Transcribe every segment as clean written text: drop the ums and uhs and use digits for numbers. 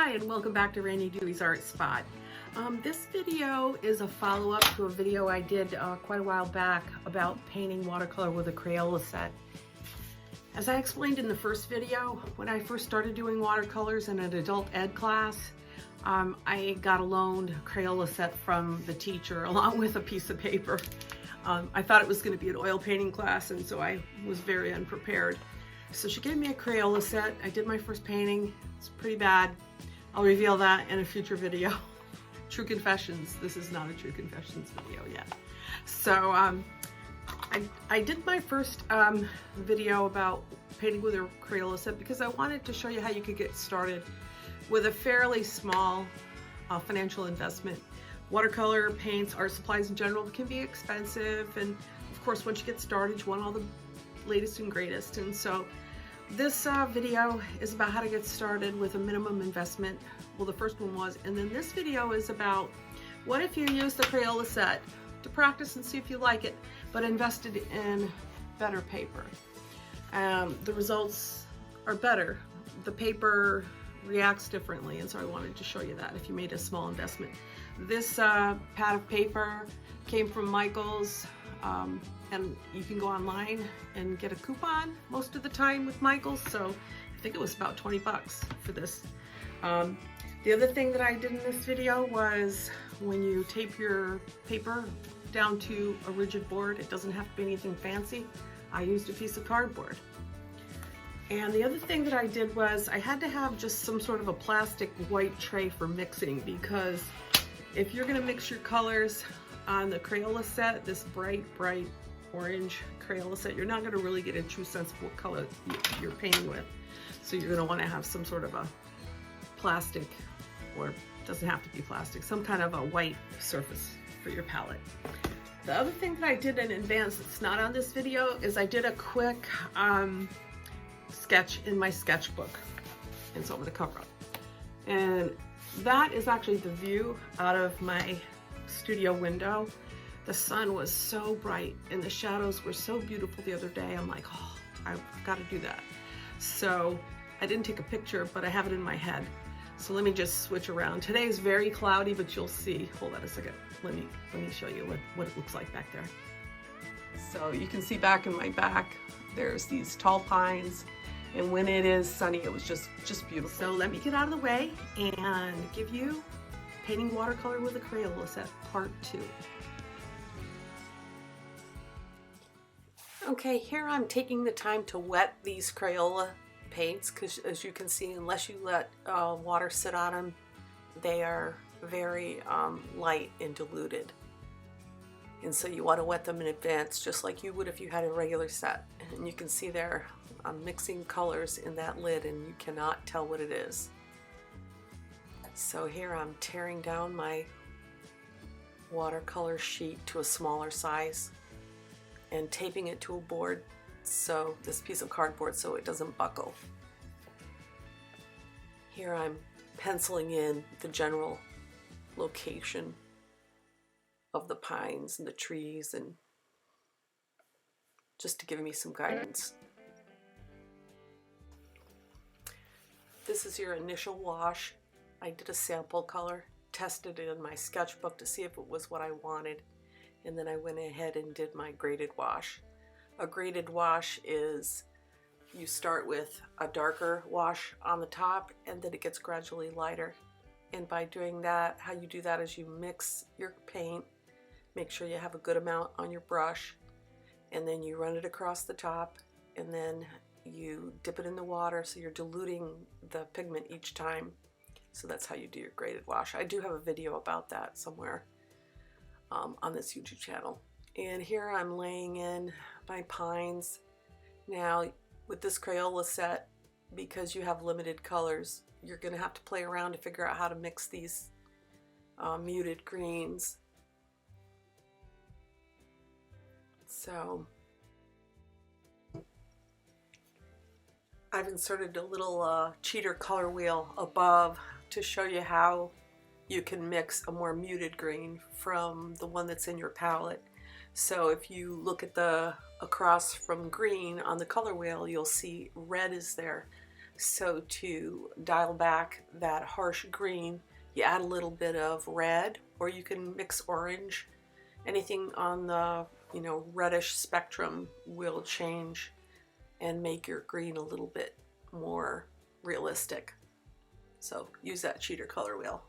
Hi, and welcome back to Rainey Dewey's Art Spot. This video is a follow-up to a video I did quite a while back about painting watercolor with a Crayola set. As I explained in the first video, when I first started doing watercolors in an adult ed class, I got a loaned Crayola set from the teacher along with a piece of paper. I thought it was going to be an oil painting class, and so I was very unprepared. So she gave me a Crayola set. I did my first painting. It's pretty bad. I'll reveal that in a future video. True confessions. This is not a true confessions video yet. So I did my first video about painting with a Crayola set because I wanted to show you how you could get started with a fairly small financial investment. Watercolor paints, art supplies in general can be expensive, and of course once you get started you want all the latest and greatest. And so this video is about how to get started with a minimum investment. Well, the first one was, and then this video is about what if you use the Crayola set to practice and see if you like it, but invested in better paper. The results are better. The paper reacts differently, and so I wanted to show you that if you made a small investment. This pad of paper came from Michael's, and you can go online and get a coupon most of the time with Michael's, so I think it was about 20 bucks for this. The other thing that I did in this video was when you tape your paper down to a rigid board, it doesn't have to be anything fancy. I used a piece of cardboard. And the other thing that I did was I had to have just some sort of a plastic white tray for mixing, because if you're going to mix your colors on the Crayola set, this bright orange Crayola set, you're not going to really get a true sense of what color you're painting with. So you're going to want to have some sort of a plastic, or it doesn't have to be plastic, some kind of a white surface for your palette. The other thing that I did in advance that's not on this video is I did a quick sketch in my sketchbook, and so I'm going to cover up. And that is actually the view out of my studio window. The sun was so bright and the shadows were so beautiful the other day. I'm like, oh, I've got to do that. So I didn't take a picture, but I have it in my head. So let me just switch around. Today is very cloudy, but you'll see. Hold on a second. Let me show you what it looks like back there. So you can see back in my back, there's these tall pines. And when it is sunny, it was just beautiful. So let me get out of the way and give you Painting Watercolor with a Crayola Set Part 2. Okay, here I'm taking the time to wet these Crayola paints, because as you can see, unless you let water sit on them, they are very light and diluted. And so you want to wet them in advance, just like you would if you had a regular set. And you can see there, I'm mixing colors in that lid and you cannot tell what it is. So here I'm tearing down my watercolor sheet to a smaller size and taping it to a board, so this piece of cardboard, so it doesn't buckle. Here I'm penciling in the general location of the pines and the trees, and just to give me some guidance. This is your initial wash. I did a sample color, tested it in my sketchbook to see if it was what I wanted, and then I went ahead and did my graded wash. A graded wash is you start with a darker wash on the top and then it gets gradually lighter. And by doing that, how you do that is you mix your paint, make sure you have a good amount on your brush, and then you run it across the top, and then you dip it in the water, so you're diluting the pigment each time. So that's how you do your graded wash. I do have a video about that somewhere on this YouTube channel. And here I'm laying in my pines. Now with this Crayola set, because you have limited colors, you're going to have to play around to figure out how to mix these muted greens. So I've inserted a little cheater color wheel above to show you how you can mix a more muted green from the one that's in your palette. So if you look at the across from green on the color wheel, you'll see red is there. So to dial back that harsh green, you add a little bit of red, or you can mix orange. Anything on the, reddish spectrum will change and make your green a little bit more realistic. So use that cheater color wheel.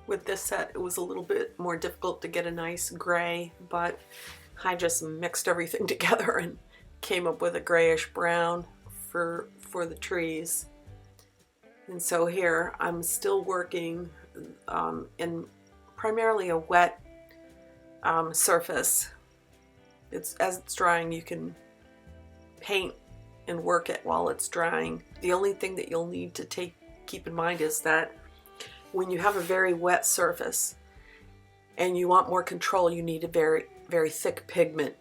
With this set, it was a little bit more difficult to get a nice gray, but I just mixed everything together and came up with a grayish brown for the trees. And so here I'm still working in primarily a wet surface. As it's drying, you can paint and work it while it's drying. The only thing that you'll need to keep in mind is that when you have a very wet surface and you want more control, you need a very, very thick pigment.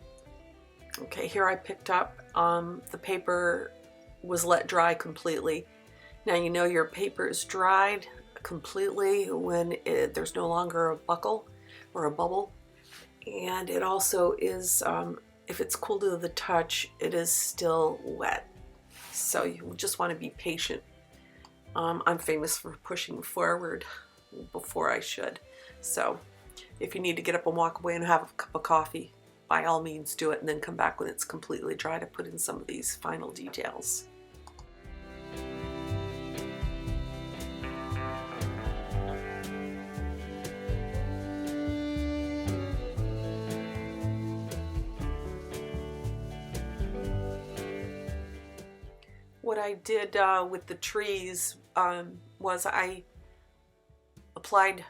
Okay, here I picked up, the paper was let dry completely. Now you know your paper is dried completely when there's no longer a buckle or a bubble. And it also is, if it's cool to the touch, it is still wet. So you just want to be patient. I'm famous for pushing forward before I should. So if you need to get up and walk away and have a cup of coffee, by all means do it, and then come back when it's completely dry to put in some of these final details. What I did with the trees was I applied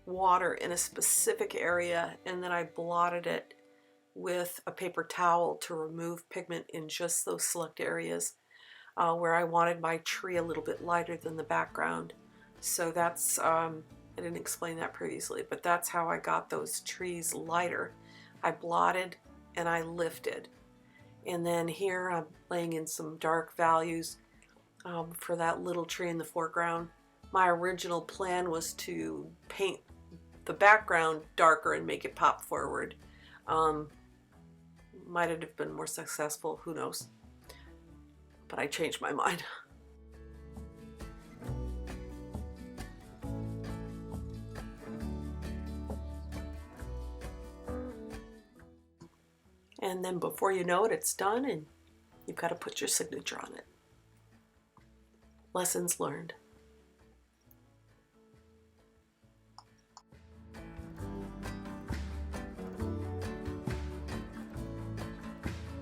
water in a specific area, and then I blotted it with a paper towel to remove pigment in just those select areas where I wanted my tree a little bit lighter than the background. So that's, I didn't explain that previously, but that's how I got those trees lighter. I blotted and I lifted. And then here I'm laying in some dark values for that little tree in the foreground. My original plan was to paint the background darker and make it pop forward. Might have been more successful, who knows. But I changed my mind. And then before you know it, it's done and you've got to put your signature on it. Lessons learned.